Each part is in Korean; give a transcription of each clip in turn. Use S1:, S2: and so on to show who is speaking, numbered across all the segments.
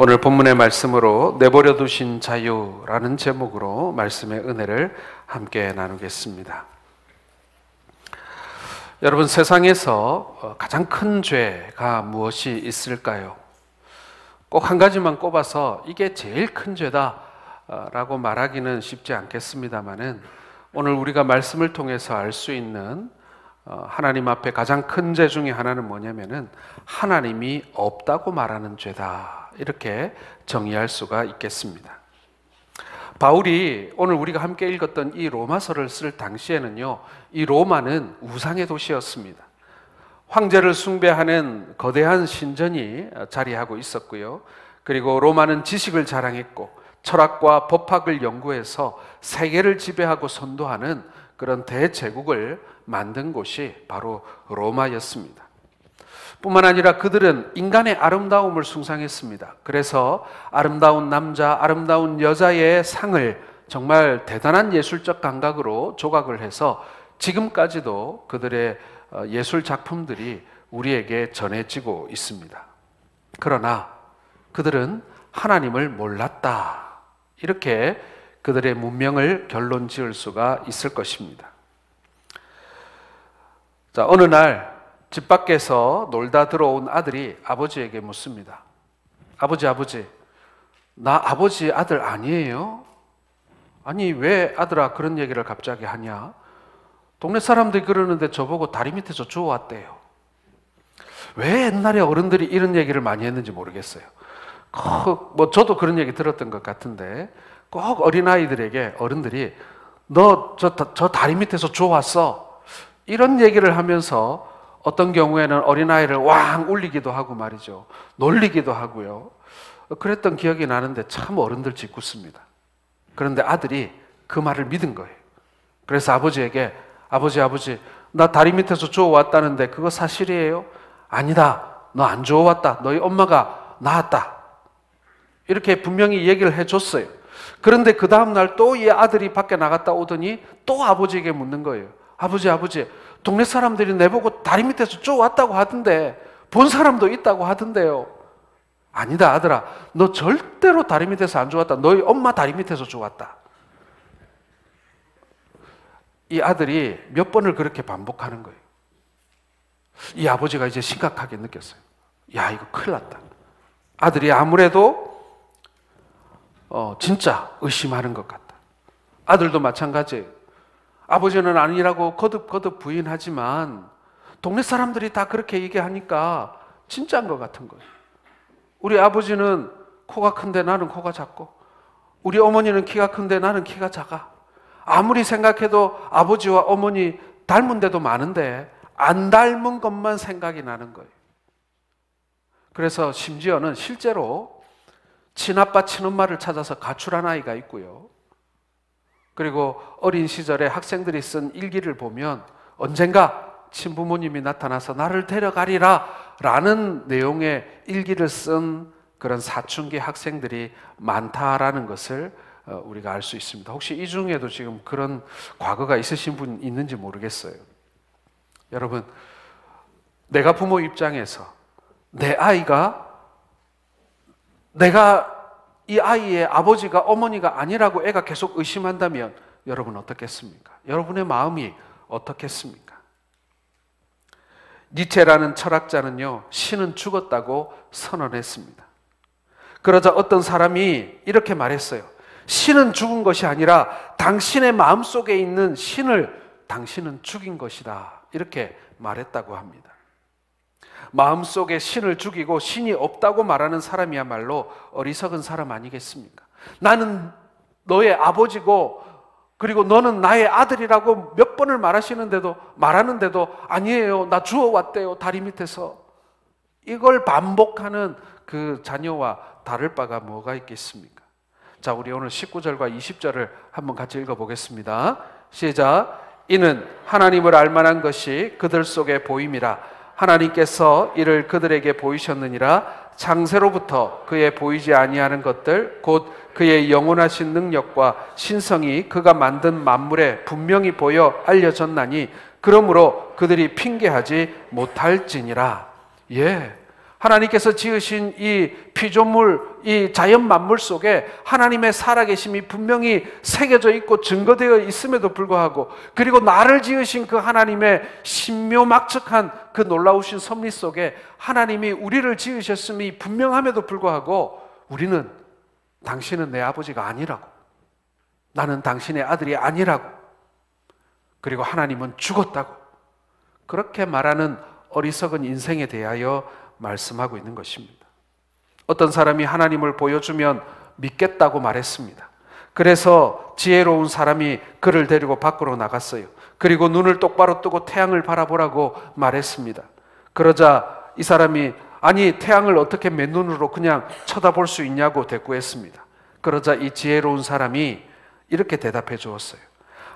S1: 오늘 본문의 말씀으로 내버려 두신 자유라는 제목으로 말씀의 은혜를 함께 나누겠습니다. 여러분, 세상에서 가장 큰 죄가 무엇이 있을까요? 꼭 한 가지만 꼽아서 이게 제일 큰 죄다 라고 말하기는 쉽지 않겠습니다만은, 오늘 우리가 말씀을 통해서 알 수 있는 하나님 앞에 가장 큰 죄 중에 하나는 뭐냐면은 하나님이 없다고 말하는 죄다, 이렇게 정의할 수가 있겠습니다. 바울이 오늘 우리가 함께 읽었던 이 로마서를 쓸 당시에는요, 이 로마는 우상의 도시였습니다. 황제를 숭배하는 거대한 신전이 자리하고 있었고요, 그리고 로마는 지식을 자랑했고 철학과 법학을 연구해서 세계를 지배하고 선도하는 그런 대제국을 만든 곳이 바로 로마였습니다. 뿐만 아니라 그들은 인간의 아름다움을 숭상했습니다. 그래서 아름다운 남자, 아름다운 여자의 상을 정말 대단한 예술적 감각으로 조각을 해서 지금까지도 그들의 예술 작품들이 우리에게 전해지고 있습니다. 그러나 그들은 하나님을 몰랐다, 이렇게 그들의 문명을 결론 지을 수가 있을 것입니다. 자, 어느 날 집 밖에서 놀다 들어온 아들이 아버지에게 묻습니다. 아버지, 나 아버지 아들 아니에요? 아니, 왜 아들아 그런 얘기를 갑자기 하냐? 동네 사람들이 그러는데 저보고 다리 밑에서 주워왔대요. 왜 옛날에 어른들이 이런 얘기를 많이 했는지 모르겠어요. 저도 그런 얘기 들었던 것 같은데, 꼭 어린아이들에게 어른들이 너 저 다리 밑에서 주워왔어, 이런 얘기를 하면서 어떤 경우에는 어린아이를 왕 울리기도 하고 말이죠, 놀리기도 하고요. 그랬던 기억이 나는데 참 어른들 짓궂습니다. 그런데 아들이 그 말을 믿은 거예요. 그래서 아버지에게 아버지, 나 다리 밑에서 주워왔다는데 그거 사실이에요? 아니다, 너 안 주워왔다, 너희 엄마가 낳았다, 이렇게 분명히 얘기를 해줬어요. 그런데 그 다음날 또 이 아들이 밖에 나갔다 오더니 또 아버지에게 묻는 거예요. 아버지, 동네 사람들이 내보고 다리 밑에서 쪼왔다고 하던데, 본 사람도 있다고 하던데요. 아니다 아들아, 너 절대로 다리 밑에서 안 쪼왔다, 너희 엄마 다리 밑에서 쪼왔다. 이 아들이 몇 번을 그렇게 반복하는 거예요. 이 아버지가 이제 심각하게 느꼈어요. 야, 이거 큰일 났다. 아들이 아무래도 진짜 의심하는 것 같다. 아들도 마찬가지예요. 아버지는 아니라고 거듭 부인하지만 동네 사람들이 다 그렇게 얘기하니까 진짜인 것 같은 거예요. 우리 아버지는 코가 큰데 나는 코가 작고, 우리 어머니는 키가 큰데 나는 키가 작아. 아무리 생각해도 아버지와 어머니 닮은 데도 많은데 안 닮은 것만 생각이 나는 거예요. 그래서 심지어는 실제로 친아빠 친엄마를 찾아서 가출한 아이가 있고요, 그리고 어린 시절에 학생들이 쓴 일기를 보면 언젠가 친부모님이 나타나서 나를 데려가리라 라는 내용의 일기를 쓴 그런 사춘기 학생들이 많다라는 것을 우리가 알 수 있습니다. 혹시 이 중에도 지금 그런 과거가 있으신 분 있는지 모르겠어요. 여러분, 내가 부모 입장에서 내 아이가, 내가 이 아이의 아버지가 어머니가 아니라고 애가 계속 의심한다면 여러분 어떻겠습니까? 여러분의 마음이 어떻겠습니까? 니체라는 철학자는요, 신은 죽었다고 선언했습니다. 그러자 어떤 사람이 이렇게 말했어요. 신은 죽은 것이 아니라 당신의 마음속에 있는 신을 당신은 죽인 것이다, 이렇게 말했다고 합니다. 마음속에 신을 죽이고 신이 없다고 말하는 사람이야말로 어리석은 사람 아니겠습니까? 나는 너의 아버지고 그리고 너는 나의 아들이라고 몇 번을 말하는데도 아니에요, 나 주워왔대요, 다리 밑에서. 이걸 반복하는 그 자녀와 다를 바가 뭐가 있겠습니까? 자, 우리 오늘 19절과 20절을 한번 같이 읽어보겠습니다. 시작. 이는 하나님을 알만한 것이 그들 속에 보임이라. 하나님께서 이를 그들에게 보이셨느니라. 창세로부터 그의 보이지 아니하는 것들 곧 그의 영원하신 능력과 신성이 그가 만든 만물에 분명히 보여 알려졌나니 그러므로 그들이 핑계하지 못할지니라. 예, 하나님께서 지으신 이 피조물, 이 자연 만물 속에 하나님의 살아계심이 분명히 새겨져 있고 증거되어 있음에도 불구하고, 그리고 나를 지으신 그 하나님의 신묘막측한 그 놀라우신 섭리 속에 하나님이 우리를 지으셨음이 분명함에도 불구하고 우리는 당신은 내 아버지가 아니라고, 나는 당신의 아들이 아니라고, 그리고 하나님은 죽었다고, 그렇게 말하는 어리석은 인생에 대하여 말씀하고 있는 것입니다. 어떤 사람이 하나님을 보여주면 믿겠다고 말했습니다. 그래서 지혜로운 사람이 그를 데리고 밖으로 나갔어요. 그리고 눈을 똑바로 뜨고 태양을 바라보라고 말했습니다. 그러자 이 사람이 아니 태양을 어떻게 맨눈으로 그냥 쳐다볼 수 있냐고 대꾸했습니다. 그러자 이 지혜로운 사람이 이렇게 대답해 주었어요.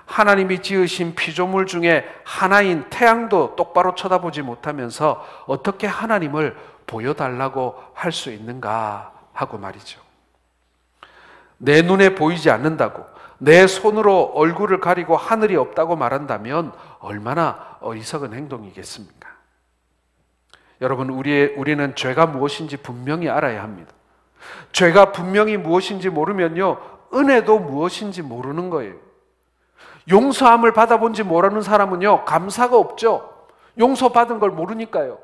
S1: 하나님이 지으신 피조물 중에 하나인 태양도 똑바로 쳐다보지 못하면서 어떻게 하나님을 보여달라고 할 수 있는가 하고 말이죠. 내 눈에 보이지 않는다고, 내 손으로 얼굴을 가리고 하늘이 없다고 말한다면 얼마나 어리석은 행동이겠습니까? 여러분, 우리는 죄가 무엇인지 분명히 알아야 합니다. 죄가 분명히 무엇인지 모르면요, 은혜도 무엇인지 모르는 거예요. 용서함을 받아본지 모르는 사람은요, 감사가 없죠. 용서받은 걸 모르니까요.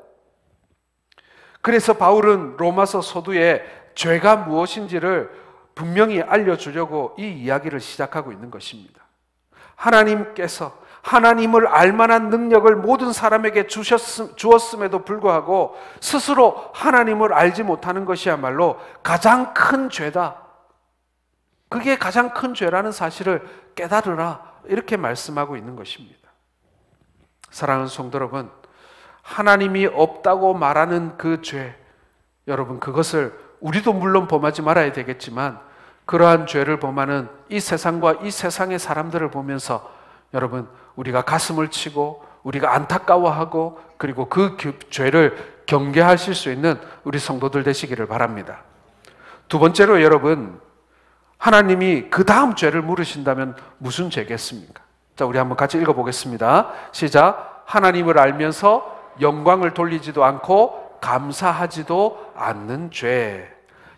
S1: 그래서 바울은 로마서 서두에 죄가 무엇인지를 분명히 알려주려고 이 이야기를 시작하고 있는 것입니다. 하나님께서 하나님을 알만한 능력을 모든 사람에게 주었음에도 불구하고 스스로 하나님을 알지 못하는 것이야말로 가장 큰 죄다. 그게 가장 큰 죄라는 사실을 깨달으라, 이렇게 말씀하고 있는 것입니다. 사랑하는 성도 여러분, 하나님이 없다고 말하는 그 죄, 여러분 그것을 우리도 물론 범하지 말아야 되겠지만 그러한 죄를 범하는 이 세상과 이 세상의 사람들을 보면서 여러분 우리가 가슴을 치고 우리가 안타까워하고 그리고 그 죄를 경계하실 수 있는 우리 성도들 되시기를 바랍니다. 두 번째로 여러분, 하나님이 그 다음 죄를 물으신다면 무슨 죄겠습니까? 자, 우리 한번 같이 읽어보겠습니다. 시작. 하나님을 알면서 영광을 돌리지도 않고 감사하지도 않는 죄.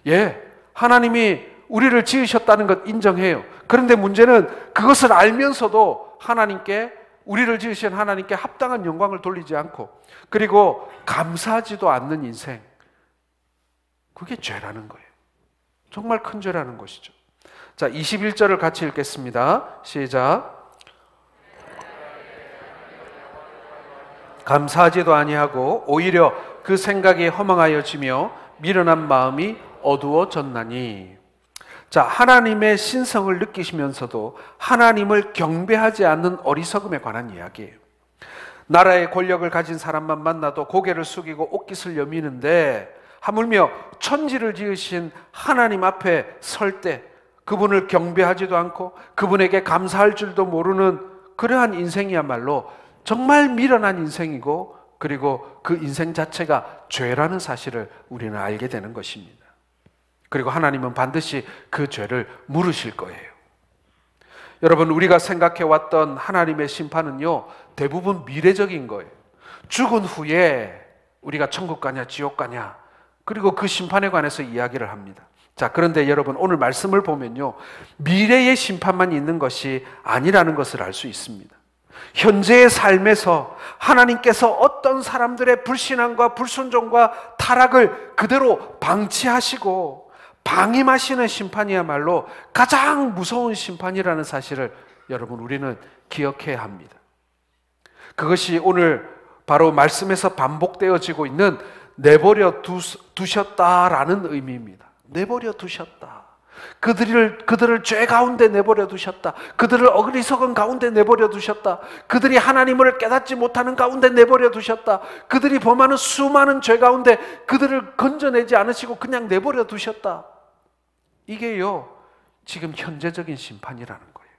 S1: 예, 하나님이 우리를 지으셨다는 것 인정해요. 그런데 문제는 그것을 알면서도 하나님께, 우리를 지으신 하나님께 합당한 영광을 돌리지 않고 그리고 감사하지도 않는 인생, 그게 죄라는 거예요. 정말 큰 죄라는 것이죠. 자, 21절을 같이 읽겠습니다. 시작. 감사하지도 아니하고 오히려 그 생각이 허망하여지며 미련한 마음이 어두워졌나니. 자, 하나님의 신성을 느끼시면서도 하나님을 경배하지 않는 어리석음에 관한 이야기예요. 나라의 권력을 가진 사람만 만나도 고개를 숙이고 옷깃을 여미는데 하물며 천지를 지으신 하나님 앞에 설 때 그분을 경배하지도 않고 그분에게 감사할 줄도 모르는 그러한 인생이야말로 정말 미련한 인생이고, 그리고 그 인생 자체가 죄라는 사실을 우리는 알게 되는 것입니다. 그리고 하나님은 반드시 그 죄를 물으실 거예요. 여러분, 우리가 생각해왔던 하나님의 심판은요, 대부분 미래적인 거예요. 죽은 후에 우리가 천국 가냐 지옥 가냐, 그리고 그 심판에 관해서 이야기를 합니다. 자, 그런데 여러분, 오늘 말씀을 보면요, 미래의 심판만 있는 것이 아니라는 것을 알 수 있습니다. 현재의 삶에서 하나님께서 어떤 사람들의 불신앙과 불순종과 타락을 그대로 방치하시고 방임하시는 심판이야말로 가장 무서운 심판이라는 사실을 여러분, 우리는 기억해야 합니다. 그것이 오늘 바로 말씀에서 반복되어지고 있는 내버려 두셨다라는 의미입니다. 내버려 두셨다. 그들을 죄 가운데 내버려 두셨다. 그들을 어리석은 가운데 내버려 두셨다. 그들이 하나님을 깨닫지 못하는 가운데 내버려 두셨다. 그들이 범하는 수많은 죄 가운데 그들을 건져내지 않으시고 그냥 내버려 두셨다. 이게요, 지금 현재적인 심판이라는 거예요.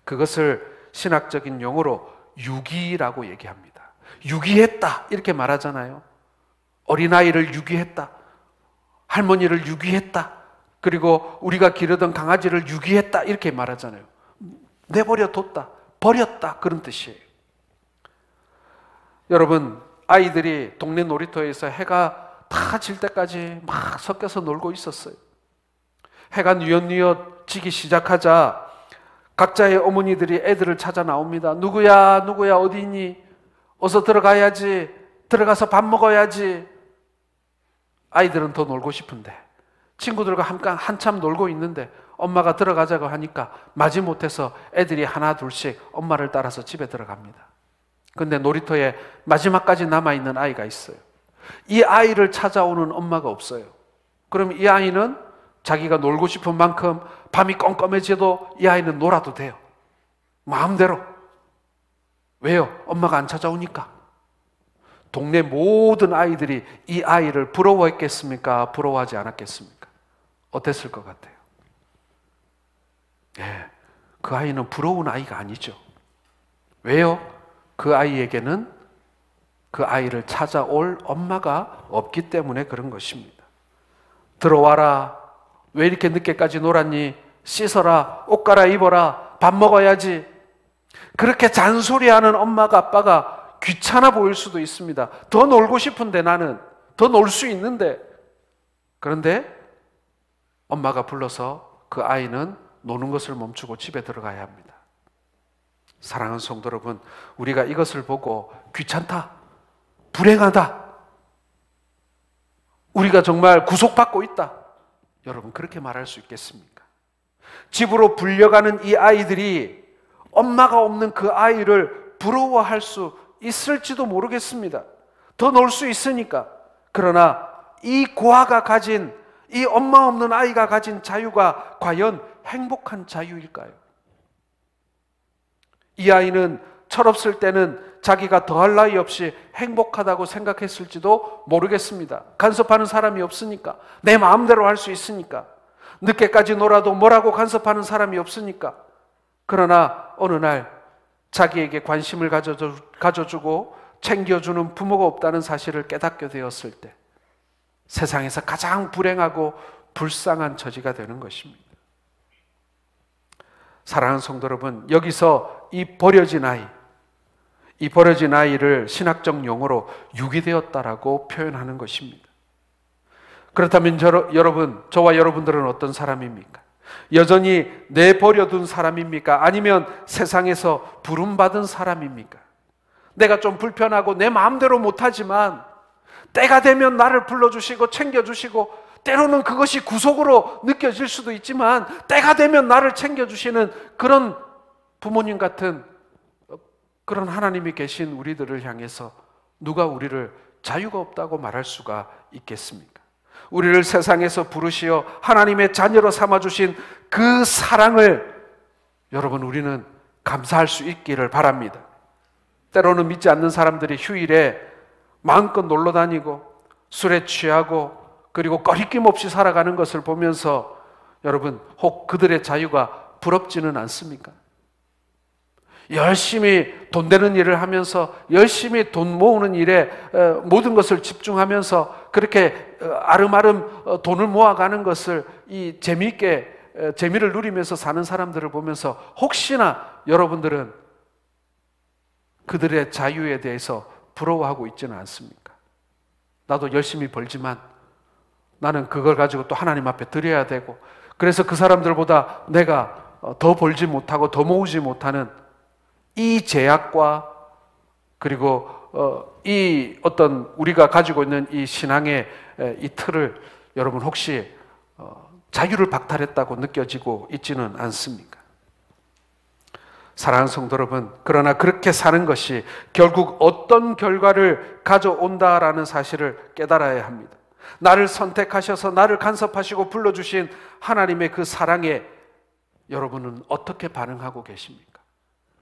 S1: 그것을 신학적인 용어로 유기라고 얘기합니다. 유기했다, 이렇게 말하잖아요. 어린아이를 유기했다, 할머니를 유기했다, 그리고 우리가 기르던 강아지를 유기했다, 이렇게 말하잖아요. 내버려 뒀다, 버렸다, 그런 뜻이에요. 여러분, 아이들이 동네 놀이터에서 해가 다 질 때까지 막 섞여서 놀고 있었어요. 해가 뉘엿뉘엿 지기 시작하자 각자의 어머니들이 애들을 찾아 나옵니다. 누구야 누구야 어디 있니? 어서 들어가야지. 들어가서 밥 먹어야지. 아이들은 더 놀고 싶은데 친구들과 한참 놀고 있는데 엄마가 들어가자고 하니까 마지못해서 애들이 하나 둘씩 엄마를 따라서 집에 들어갑니다. 근데 놀이터에 마지막까지 남아있는 아이가 있어요. 이 아이를 찾아오는 엄마가 없어요. 그럼 이 아이는 자기가 놀고 싶은 만큼 밤이 껌껌해져도 이 아이는 놀아도 돼요. 마음대로. 왜요? 엄마가 안 찾아오니까. 동네 모든 아이들이 이 아이를 부러워했겠습니까? 부러워하지 않았겠습니까? 어땠을 것 같아요? 네, 그 아이는 부러운 아이가 아니죠. 왜요? 그 아이에게는 그 아이를 찾아올 엄마가 없기 때문에 그런 것입니다. 들어와라. 왜 이렇게 늦게까지 놀았니? 씻어라. 옷 갈아입어라. 밥 먹어야지. 그렇게 잔소리하는 엄마가 아빠가 귀찮아 보일 수도 있습니다. 더 놀고 싶은데 나는 더 놀 수 있는데. 그런데 엄마가 불러서 그 아이는 노는 것을 멈추고 집에 들어가야 합니다. 사랑하는 성도 여러분, 우리가 이것을 보고 귀찮다, 불행하다, 우리가 정말 구속받고 있다, 여러분 그렇게 말할 수 있겠습니까? 집으로 불려가는 이 아이들이 엄마가 없는 그 아이를 부러워할 수 있을지도 모르겠습니다. 더 놀 수 있으니까. 그러나 이 고아가 가진, 이 엄마 없는 아이가 가진 자유가 과연 행복한 자유일까요? 이 아이는 철없을 때는 자기가 더할 나위 없이 행복하다고 생각했을지도 모르겠습니다. 간섭하는 사람이 없으니까, 내 마음대로 할 수 있으니까, 늦게까지 놀아도 뭐라고 간섭하는 사람이 없으니까. 그러나 어느 날 자기에게 관심을 가져주고 챙겨주는 부모가 없다는 사실을 깨닫게 되었을 때 세상에서 가장 불행하고 불쌍한 처지가 되는 것입니다. 사랑하는 성도 여러분, 여기서 이 버려진 아이를 신학적 용어로 유기되었다라고 표현하는 것입니다. 그렇다면 저와 여러분들은 어떤 사람입니까? 여전히 내버려둔 사람입니까? 아니면 세상에서 부름받은 사람입니까? 내가 좀 불편하고 내 마음대로 못하지만 때가 되면 나를 불러주시고 챙겨주시고, 때로는 그것이 구속으로 느껴질 수도 있지만 때가 되면 나를 챙겨주시는 그런 부모님 같은 그런 하나님이 계신 우리들을 향해서 누가 우리를 자유가 없다고 말할 수가 있겠습니까? 우리를 세상에서 부르시어 하나님의 자녀로 삼아주신 그 사랑을 여러분 우리는 감사할 수 있기를 바랍니다. 때로는 믿지 않는 사람들이 휴일에 마음껏 놀러 다니고 술에 취하고 그리고 꺼리낌 없이 살아가는 것을 보면서 여러분 혹 그들의 자유가 부럽지는 않습니까? 열심히 돈 되는 일을 하면서 열심히 돈 모으는 일에 모든 것을 집중하면서 그렇게 아름아름 돈을 모아가는 것을 이 재미를 누리면서 사는 사람들을 보면서 혹시나 여러분들은 그들의 자유에 대해서 부러워하고 있지는 않습니까? 나도 열심히 벌지만 나는 그걸 가지고 또 하나님 앞에 드려야 되고, 그래서 그 사람들보다 내가 더 벌지 못하고 더 모으지 못하는 이 제약과 그리고 이 어떤 우리가 가지고 있는 이 신앙의 이 틀을 여러분 혹시 자유를 박탈했다고 느껴지고 있지는 않습니까? 사랑하는 성도 여러분, 그러나 그렇게 사는 것이 결국 어떤 결과를 가져온다라는 사실을 깨달아야 합니다. 나를 선택하셔서 나를 간섭하시고 불러주신 하나님의 그 사랑에 여러분은 어떻게 반응하고 계십니까?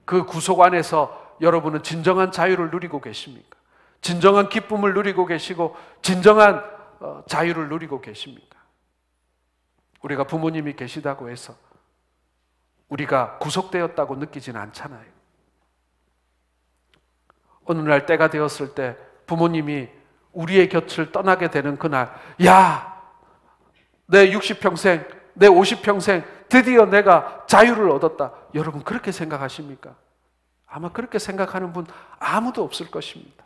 S1: 그 구속 안에서 여러분은 진정한 자유를 누리고 계십니까? 진정한 기쁨을 누리고 계시고 진정한 자유를 누리고 계십니까? 우리가 부모님이 계시다고 해서 우리가 구속되었다고 느끼지는 않잖아요. 어느 날 때가 되었을 때 부모님이 우리의 곁을 떠나게 되는 그날, 야, 내 60평생, 내 50평생 드디어 내가 자유를 얻었다. 여러분 그렇게 생각하십니까? 아마 그렇게 생각하는 분 아무도 없을 것입니다.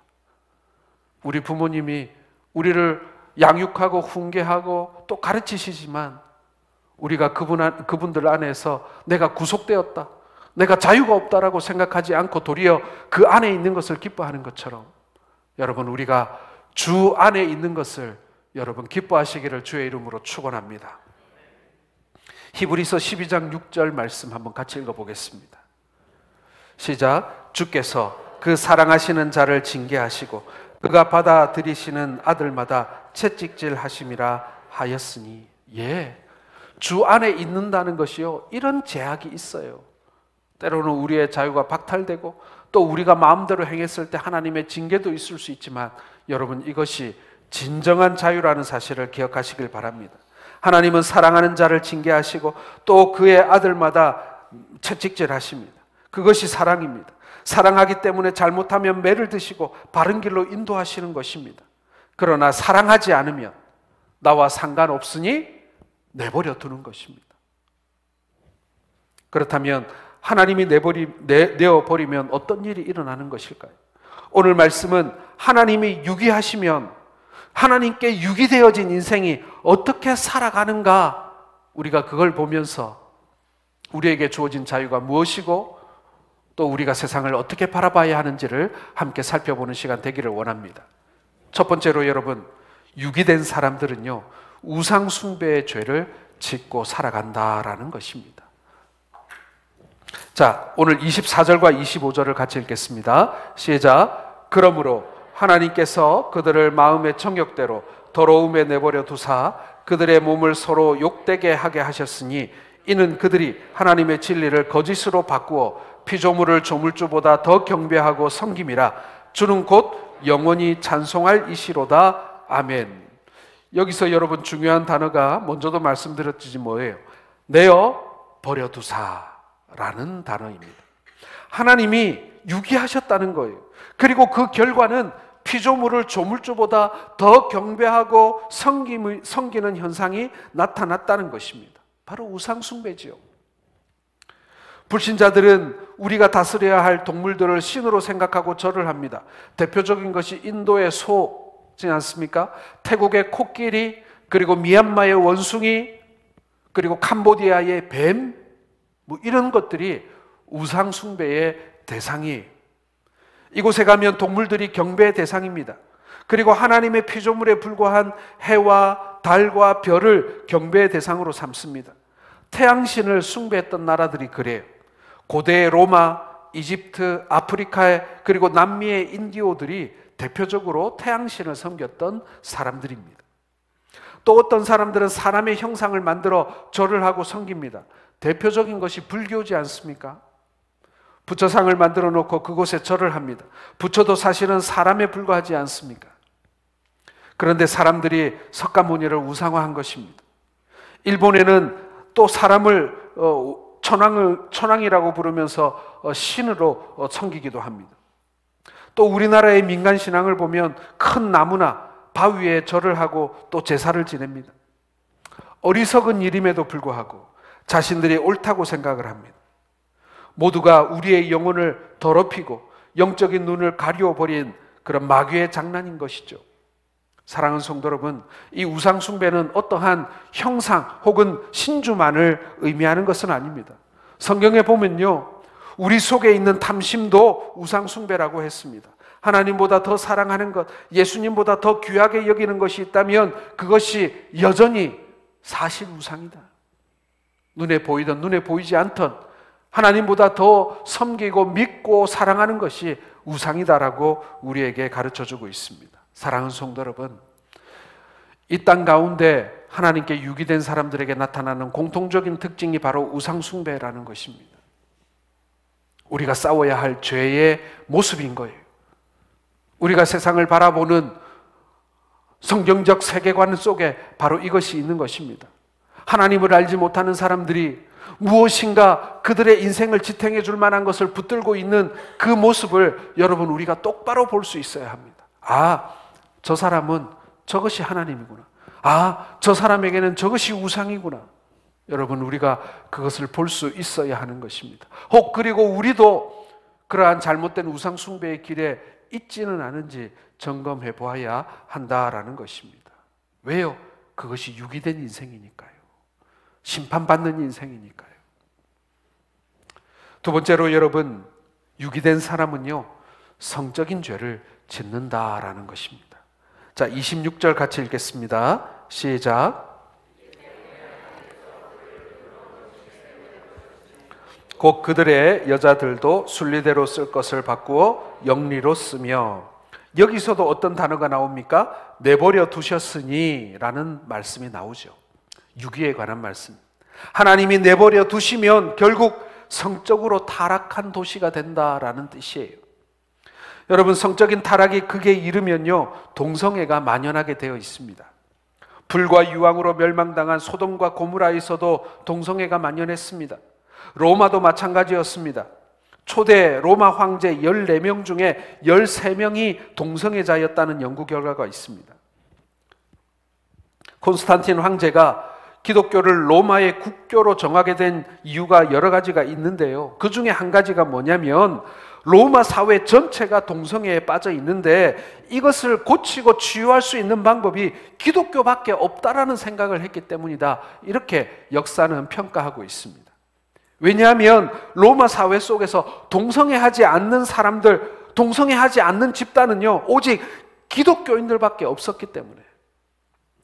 S1: 우리 부모님이 우리를 양육하고 훈계하고 또 가르치시지만 우리가 그분들 안에서 내가 구속되었다, 내가 자유가 없다라고 생각하지 않고 도리어 그 안에 있는 것을 기뻐하는 것처럼 여러분, 우리가 주 안에 있는 것을 여러분 기뻐하시기를 주의 이름으로 축원합니다. 히브리서 12장 6절 말씀 한번 같이 읽어보겠습니다. 시작. 주께서 그 사랑하시는 자를 징계하시고 그가 받아들이시는 아들마다 채찍질 하심이라 하였으니. 예, 주 안에 있는다는 것이요, 이런 제약이 있어요. 때로는 우리의 자유가 박탈되고 또 우리가 마음대로 행했을 때 하나님의 징계도 있을 수 있지만 여러분, 이것이 진정한 자유라는 사실을 기억하시길 바랍니다. 하나님은 사랑하는 자를 징계하시고 또 그의 아들마다 채찍질하십니다. 그것이 사랑입니다. 사랑하기 때문에 잘못하면 매를 드시고 바른 길로 인도하시는 것입니다. 그러나 사랑하지 않으면 나와 상관없으니 내버려 두는 것입니다. 그렇다면 하나님이 내어버리면 어떤 일이 일어나는 것일까요? 오늘 말씀은 하나님이 유기하시면 하나님께 유기되어진 인생이 어떻게 살아가는가, 우리가 그걸 보면서 우리에게 주어진 자유가 무엇이고 또 우리가 세상을 어떻게 바라봐야 하는지를 함께 살펴보는 시간 되기를 원합니다. 첫 번째로 여러분, 유기된 사람들은요, 우상 숭배의 죄를 짓고 살아간다라는 것입니다. 자, 오늘 24절과 25절을 같이 읽겠습니다. 시작. 그러므로 하나님께서 그들을 마음의 정욕대로 더러움에 내버려 두사 그들의 몸을 서로 욕되게 하게 하셨으니 이는 그들이 하나님의 진리를 거짓으로 바꾸어 피조물을 조물주보다 더 경배하고 섬김이라. 주는 곧 영원히 찬송할 이시로다. 아멘. 여기서 여러분 중요한 단어가 먼저도 말씀드렸지 뭐예요? 내어 버려두사라는 단어입니다. 하나님이 유기하셨다는 거예요. 그리고 그 결과는 피조물을 조물주보다 더 경배하고 섬기는 현상이 나타났다는 것입니다. 바로 우상숭배지요. 불신자들은 우리가 다스려야 할 동물들을 신으로 생각하고 절을 합니다. 대표적인 것이 인도의 소지 않습니까? 태국의 코끼리, 그리고 미얀마의 원숭이, 그리고 캄보디아의 뱀, 뭐 이런 것들이 우상숭배의 대상이에요. 이곳에 가면 동물들이 경배의 대상입니다. 그리고 하나님의 피조물에 불과한 해와 달과 별을 경배의 대상으로 삼습니다. 태양신을 숭배했던 나라들이 그래요. 고대 로마, 이집트, 아프리카의 그리고 남미의 인디오들이 대표적으로 태양신을 섬겼던 사람들입니다. 또 어떤 사람들은 사람의 형상을 만들어 절을 하고 섬깁니다. 대표적인 것이 불교지 않습니까? 부처상을 만들어 놓고 그곳에 절을 합니다. 부처도 사실은 사람에 불과하지 않습니까? 그런데 사람들이 석가모니를 우상화한 것입니다. 일본에는 또 사람을 천왕이라고 부르면서 신으로 섬기기도 합니다. 또 우리나라의 민간 신앙을 보면 큰 나무나 바위에 절을 하고 또 제사를 지냅니다. 어리석은 일임에도 불구하고 자신들이 옳다고 생각을 합니다. 모두가 우리의 영혼을 더럽히고 영적인 눈을 가려버린 그런 마귀의 장난인 것이죠. 사랑하는 성도 여러분, 이 우상 숭배는 어떠한 형상 혹은 신주만을 의미하는 것은 아닙니다. 성경에 보면요, 우리 속에 있는 탐심도 우상 숭배라고 했습니다. 하나님보다 더 사랑하는 것, 예수님보다 더 귀하게 여기는 것이 있다면 그것이 여전히 사실 우상이다. 눈에 보이든 눈에 보이지 않든 하나님보다 더 섬기고 믿고 사랑하는 것이 우상이다라고 우리에게 가르쳐주고 있습니다. 사랑하는 성도 여러분, 이 땅 가운데 하나님께 유기된 사람들에게 나타나는 공통적인 특징이 바로 우상숭배라는 것입니다. 우리가 싸워야 할 죄의 모습인 거예요. 우리가 세상을 바라보는 성경적 세계관 속에 바로 이것이 있는 것입니다. 하나님을 알지 못하는 사람들이 무엇인가 그들의 인생을 지탱해 줄 만한 것을 붙들고 있는 그 모습을 여러분, 우리가 똑바로 볼 수 있어야 합니다. 아, 저 사람은 저것이 하나님이구나. 아, 저 사람에게는 저것이 우상이구나. 여러분, 우리가 그것을 볼 수 있어야 하는 것입니다. 혹 그리고 우리도 그러한 잘못된 우상 숭배의 길에 있지는 않은지 점검해 보아야 한다라는 것입니다. 왜요? 그것이 유기된 인생이니까요. 심판받는 인생이니까요. 두 번째로 여러분, 유기된 사람은요, 성적인 죄를 짓는다라는 것입니다. 자, 26절 같이 읽겠습니다. 시작. 곧 그들의 여자들도 순리대로 쓸 것을 바꾸어 영리로 쓰며, 여기서도 어떤 단어가 나옵니까? 내버려 두셨으니 라는 말씀이 나오죠. 유기에 관한 말씀. 하나님이 내버려 두시면 결국 성적으로 타락한 도시가 된다라는 뜻이에요. 여러분, 성적인 타락이 극에 이르면요, 동성애가 만연하게 되어 있습니다. 불과 유황으로 멸망당한 소돔과 고모라에서도 동성애가 만연했습니다. 로마도 마찬가지였습니다. 초대 로마 황제 14명 중에 13명이 동성애자였다는 연구 결과가 있습니다. 콘스탄틴 황제가 기독교를 로마의 국교로 정하게 된 이유가 여러 가지가 있는데요. 그 중에 한 가지가 뭐냐면 로마 사회 전체가 동성애에 빠져 있는데 이것을 고치고 치유할 수 있는 방법이 기독교밖에 없다라는 생각을 했기 때문이다. 이렇게 역사는 평가하고 있습니다. 왜냐하면 로마 사회 속에서 동성애하지 않는 사람들, 동성애하지 않는 집단은요, 오직 기독교인들밖에 없었기 때문에.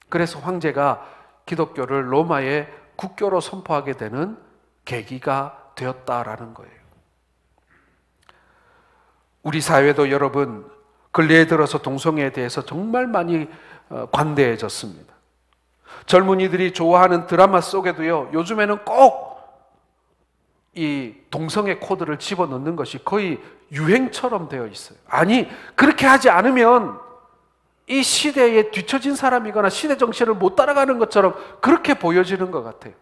S1: 그래서 황제가 기독교를 로마의 국교로 선포하게 되는 계기가 되었다라는 거예요. 우리 사회도 여러분, 근래에 들어서 동성애에 대해서 정말 많이 관대해졌습니다. 젊은이들이 좋아하는 드라마 속에도요, 요즘에는 꼭 이 동성애 코드를 집어넣는 것이 거의 유행처럼 되어 있어요. 아니, 그렇게 하지 않으면 이 시대에 뒤처진 사람이거나 시대 정신을 못 따라가는 것처럼 그렇게 보여지는 것 같아요.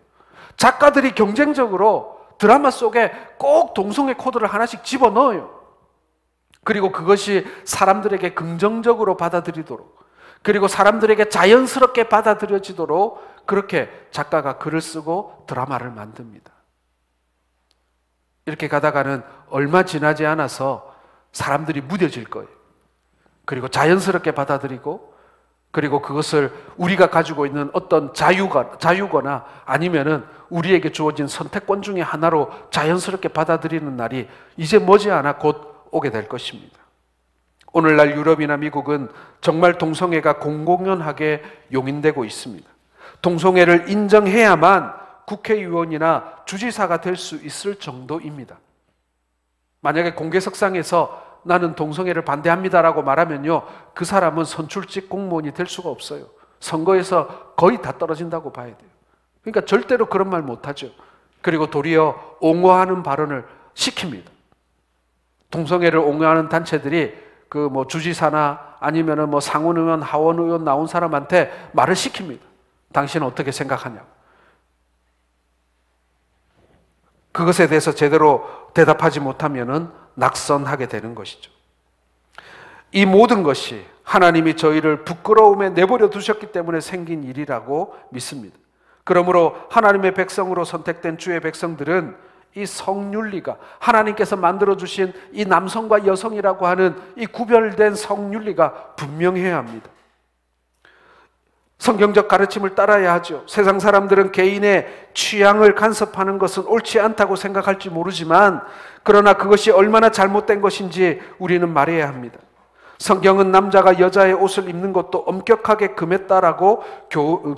S1: 작가들이 경쟁적으로 드라마 속에 꼭 동성애 코드를 하나씩 집어넣어요. 그리고 그것이 사람들에게 긍정적으로 받아들이도록, 그리고 사람들에게 자연스럽게 받아들여지도록 그렇게 작가가 글을 쓰고 드라마를 만듭니다. 이렇게 가다가는 얼마 지나지 않아서 사람들이 무뎌질 거예요. 그리고 자연스럽게 받아들이고, 그리고 그것을 우리가 가지고 있는 어떤 자유거나 아니면은 우리에게 주어진 선택권 중에 하나로 자연스럽게 받아들이는 날이 이제 머지않아 곧 오게 될 것입니다. 오늘날 유럽이나 미국은 정말 동성애가 공공연하게 용인되고 있습니다. 동성애를 인정해야만 국회의원이나 주지사가 될 수 있을 정도입니다. 만약에 공개석상에서 나는 동성애를 반대합니다라고 말하면요, 그 사람은 선출직 공무원이 될 수가 없어요. 선거에서 거의 다 떨어진다고 봐야 돼요. 그러니까 절대로 그런 말 못하죠. 그리고 도리어 옹호하는 발언을 시킵니다. 동성애를 옹호하는 단체들이 그 뭐 주지사나 아니면은 뭐 상원의원, 하원의원 나온 사람한테 말을 시킵니다. 당신은 어떻게 생각하냐고. 그것에 대해서 제대로 대답하지 못하면은 낙선하게 되는 것이죠. 이 모든 것이 하나님이 저희를 부끄러움에 내버려 두셨기 때문에 생긴 일이라고 믿습니다. 그러므로 하나님의 백성으로 선택된 주의 백성들은 이 성윤리가, 하나님께서 만들어주신 이 남성과 여성이라고 하는 이 구별된 성윤리가 분명해야 합니다. 성경적 가르침을 따라야 하죠. 세상 사람들은 개인의 취향을 간섭하는 것은 옳지 않다고 생각할지 모르지만, 그러나 그것이 얼마나 잘못된 것인지 우리는 말해야 합니다. 성경은 남자가 여자의 옷을 입는 것도 엄격하게 금했다라고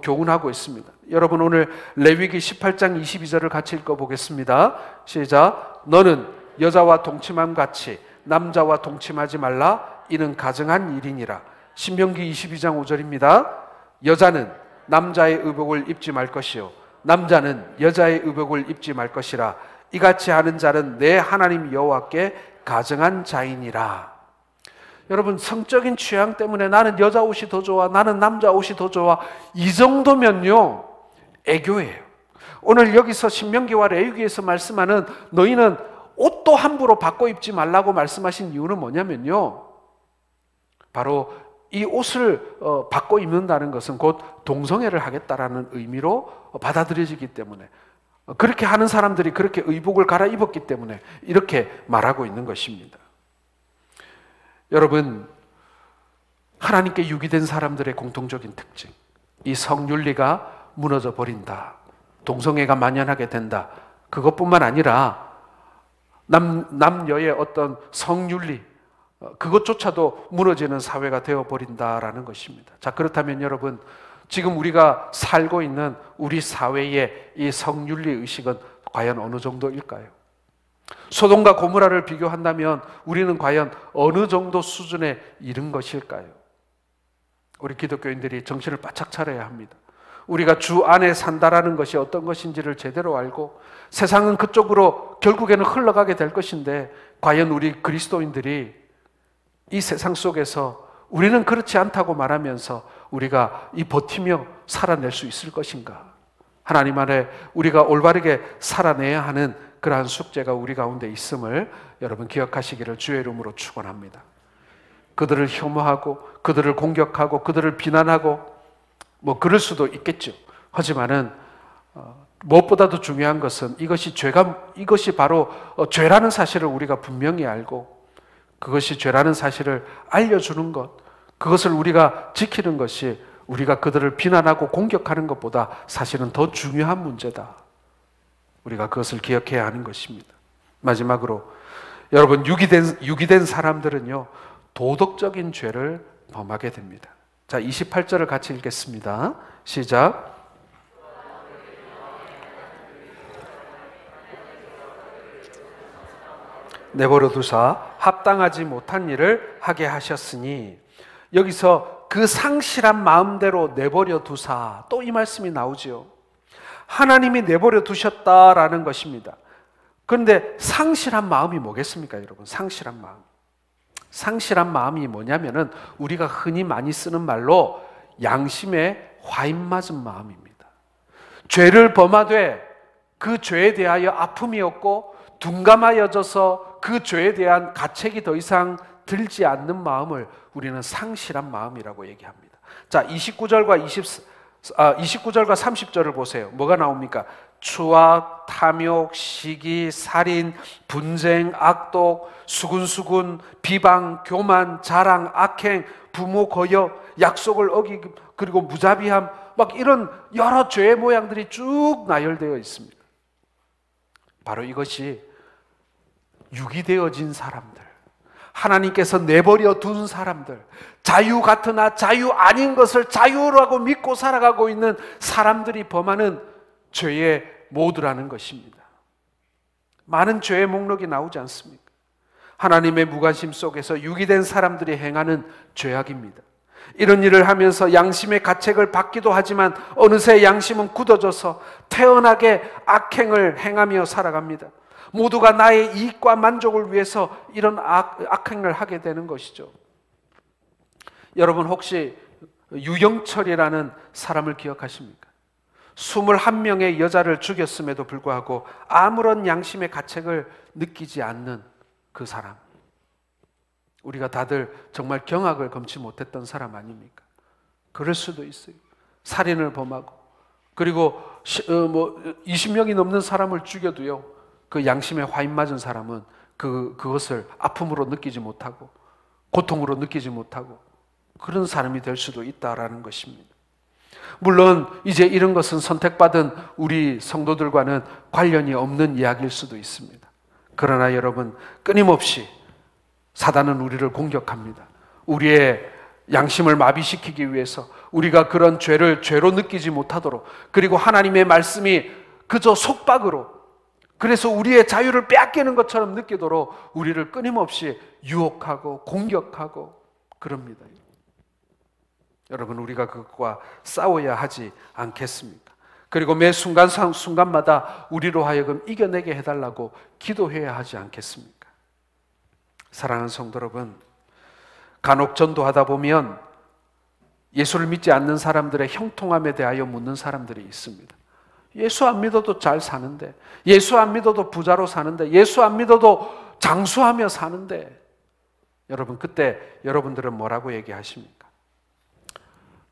S1: 교훈하고 있습니다. 여러분, 오늘 레위기 18장 22절을 같이 읽어보겠습니다. 시작. 너는 여자와 동침함 같이 남자와 동침하지 말라. 이는 가증한 일이니라. 신명기 22장 5절입니다. 여자는 남자의 의복을 입지 말 것이요 남자는 여자의 의복을 입지 말 것이라. 이같이 하는 자는 내 하나님 여호와께 가증한 자이니라. 여러분, 성적인 취향 때문에 나는 여자 옷이 더 좋아, 나는 남자 옷이 더 좋아, 이 정도면요 애교예요. 오늘 여기서 신명기와 레위기에서 말씀하는 너희는 옷도 함부로 바꿔 입지 말라고 말씀하신 이유는 뭐냐면요, 바로 이 옷을 바꿔 입는다는 것은 곧 동성애를 하겠다라는 의미로 받아들여지기 때문에, 그렇게 하는 사람들이 그렇게 의복을 갈아입었기 때문에 이렇게 말하고 있는 것입니다. 여러분, 하나님께 유기된 사람들의 공통적인 특징, 이 성윤리가 무너져 버린다. 동성애가 만연하게 된다. 그것뿐만 아니라 남녀의 어떤 성윤리, 그것조차도 무너지는 사회가 되어버린다라는 것입니다. 자, 그렇다면 여러분, 지금 우리가 살고 있는 우리 사회의 이 성윤리 의식은 과연 어느 정도일까요? 소돔과 고모라를 비교한다면 우리는 과연 어느 정도 수준에 이른 것일까요? 우리 기독교인들이 정신을 바짝 차려야 합니다. 우리가 주 안에 산다라는 것이 어떤 것인지를 제대로 알고 세상은 그쪽으로 결국에는 흘러가게 될 것인데, 과연 우리 그리스도인들이 이 세상 속에서 우리는 그렇지 않다고 말하면서 우리가 이 버티며 살아낼 수 있을 것인가? 하나님 안에 우리가 올바르게 살아내야 하는 그러한 숙제가 우리 가운데 있음을 여러분 기억하시기를 주의 이름으로 축원합니다. 그들을 혐오하고 그들을 공격하고 그들을 비난하고 뭐 그럴 수도 있겠죠. 하지만은 무엇보다도 중요한 것은 이것이 바로 죄라는 사실을 우리가 분명히 알고 그것이 죄라는 사실을 알려주는 것, 그것을 우리가 지키는 것이 우리가 그들을 비난하고 공격하는 것보다 사실은 더 중요한 문제다. 우리가 그것을 기억해야 하는 것입니다. 마지막으로 여러분, 육이 된 사람들은요, 도덕적인 죄를 범하게 됩니다. 자, 28절을 같이 읽겠습니다. 시작. 내버려 두사 합당하지 못한 일을 하게 하셨으니, 여기서 그 상실한 마음대로 내버려 두사, 또 이 말씀이 나오죠. 하나님이 내버려 두셨다라는 것입니다. 그런데 상실한 마음이 뭐겠습니까, 여러분? 상실한 마음. 상실한 마음이 뭐냐면은 우리가 흔히 많이 쓰는 말로 양심에 화인 맞은 마음입니다. 죄를 범하되 그 죄에 대하여 아픔이 없고 둔감하여져서 그 죄에 대한 가책이 더 이상 들지 않는 마음을 우리는 상실한 마음이라고 얘기합니다. 자, 29절과 30절을 보세요. 뭐가 나옵니까? 추악, 탐욕, 시기, 살인, 분쟁, 악독, 수군수군, 비방, 교만, 자랑, 악행, 부모 거역, 약속을 어기고, 그리고 무자비함, 막 이런 여러 죄의 모양들이 쭉 나열되어 있습니다. 바로 이것이 육이 되어진 사람들, 하나님께서 내버려 둔 사람들, 자유 같으나 자유 아닌 것을 자유라고 믿고 살아가고 있는 사람들이 범하는 죄의 모두라는 것입니다. 많은 죄의 목록이 나오지 않습니까? 하나님의 무관심 속에서 육이 된 사람들이 행하는 죄악입니다. 이런 일을 하면서 양심의 가책을 받기도 하지만 어느새 양심은 굳어져서 태연하게 악행을 행하며 살아갑니다. 모두가 나의 이익과 만족을 위해서 이런 악행을 하게 되는 것이죠. 여러분, 혹시 유영철이라는 사람을 기억하십니까? 21명의 여자를 죽였음에도 불구하고 아무런 양심의 가책을 느끼지 않는 그 사람. 우리가 다들 정말 경악을 금치 못했던 사람 아닙니까? 그럴 수도 있어요. 살인을 범하고, 그리고 20명이 넘는 사람을 죽여도요, 그 양심에 화인 맞은 사람은 그것을 아픔으로 느끼지 못하고 고통으로 느끼지 못하고 그런 사람이 될 수도 있다라는 것입니다. 물론 이제 이런 것은 선택받은 우리 성도들과는 관련이 없는 이야기일 수도 있습니다. 그러나 여러분, 끊임없이 사단은 우리를 공격합니다. 우리의 양심을 마비시키기 위해서 우리가 그런 죄를 죄로 느끼지 못하도록, 그리고 하나님의 말씀이 그저 속박으로, 그래서 우리의 자유를 빼앗기는 것처럼 느끼도록 우리를 끊임없이 유혹하고 공격하고 그럽니다. 여러분, 우리가 그것과 싸워야 하지 않겠습니까? 그리고 매 순간마다 우리로 하여금 이겨내게 해달라고 기도해야 하지 않겠습니까? 사랑하는 성도 여러분, 간혹 전도하다 보면 예수를 믿지 않는 사람들의 형통함에 대하여 묻는 사람들이 있습니다. 예수 안 믿어도 잘 사는데, 예수 안 믿어도 부자로 사는데, 예수 안 믿어도 장수하며 사는데, 여러분, 그때 여러분들은 뭐라고 얘기하십니까?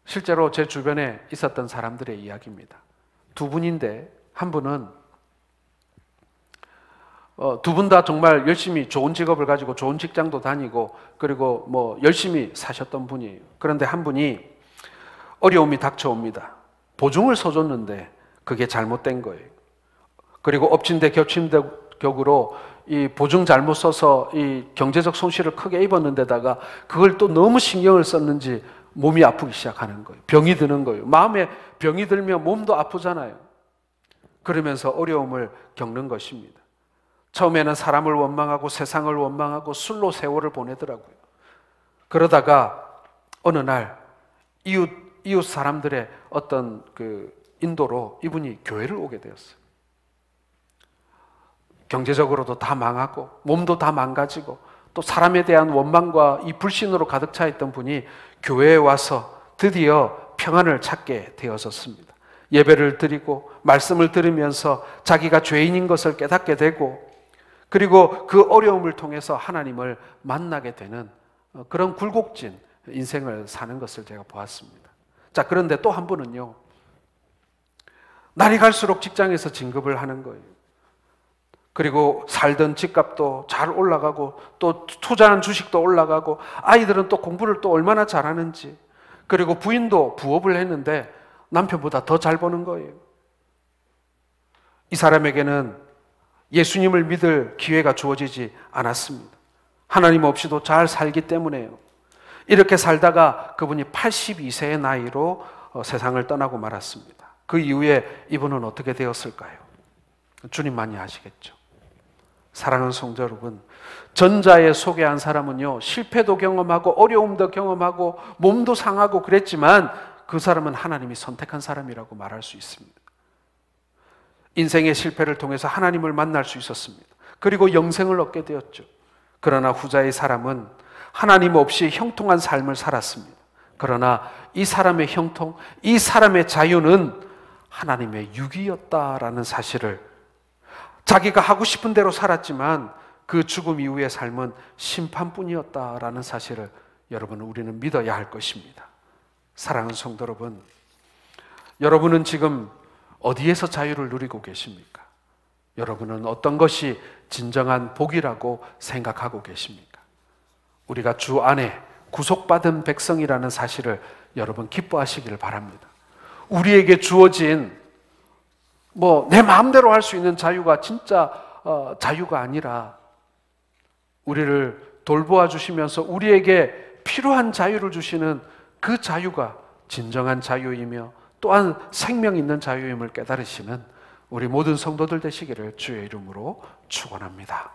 S1: 실제로 제 주변에 있었던 사람들의 이야기입니다. 두 분인데, 한 분은 두 분 다 정말 열심히 좋은 직업을 가지고 좋은 직장도 다니고, 그리고 뭐 열심히 사셨던 분이에요. 그런데 한 분이 어려움이 닥쳐옵니다. 보증을 서줬는데 그게 잘못된 거예요. 그리고 엎친 데 겹친 격으로 이 보증 잘못 써서 이 경제적 손실을 크게 입었는데다가 그걸 또 너무 신경을 썼는지 몸이 아프기 시작하는 거예요. 병이 드는 거예요. 마음에 병이 들면 몸도 아프잖아요. 그러면서 어려움을 겪는 것입니다. 처음에는 사람을 원망하고 세상을 원망하고 술로 세월을 보내더라고요. 그러다가 어느 날 이웃 사람들의 어떤 그 인도로 이분이 교회를 오게 되었어요. 경제적으로도 다 망하고 몸도 다 망가지고 또 사람에 대한 원망과 이 불신으로 가득 차 있던 분이 교회에 와서 드디어 평안을 찾게 되었었습니다. 예배를 드리고 말씀을 들으면서 자기가 죄인인 것을 깨닫게 되고 그리고 그 어려움을 통해서 하나님을 만나게 되는 그런 굴곡진 인생을 사는 것을 제가 보았습니다. 자, 그런데 또 한 분은요, 날이 갈수록 직장에서 진급을 하는 거예요. 그리고 살던 집값도 잘 올라가고 또 투자한 주식도 올라가고 아이들은 또 공부를 또 얼마나 잘하는지, 그리고 부인도 부업을 했는데 남편보다 더 잘 버는 거예요. 이 사람에게는 예수님을 믿을 기회가 주어지지 않았습니다. 하나님 없이도 잘 살기 때문에요. 이렇게 살다가 그분이 82세의 나이로 세상을 떠나고 말았습니다. 그 이후에 이분은 어떻게 되었을까요? 주님만이 아시겠죠. 사랑하는 성도 여러분, 전자에 소개한 사람은요, 실패도 경험하고 어려움도 경험하고 몸도 상하고 그랬지만 그 사람은 하나님이 선택한 사람이라고 말할 수 있습니다. 인생의 실패를 통해서 하나님을 만날 수 있었습니다. 그리고 영생을 얻게 되었죠. 그러나 후자의 사람은 하나님 없이 형통한 삶을 살았습니다. 그러나 이 사람의 형통, 이 사람의 자유는 하나님의 유기였다라는 사실을, 자기가 하고 싶은 대로 살았지만 그 죽음 이후의 삶은 심판뿐이었다라는 사실을 여러분, 우리는 믿어야 할 것입니다. 사랑하는 성도 여러분, 여러분은 지금 어디에서 자유를 누리고 계십니까? 여러분은 어떤 것이 진정한 복이라고 생각하고 계십니까? 우리가 주 안에 구속받은 백성이라는 사실을 여러분 기뻐하시기를 바랍니다. 우리에게 주어진 내 마음대로 할 수 있는 자유가 진짜 자유가 아니라 우리를 돌보아 주시면서 우리에게 필요한 자유를 주시는 그 자유가 진정한 자유이며 또한 생명 있는 자유임을 깨달으시는 우리 모든 성도들 되시기를 주의 이름으로 축원합니다.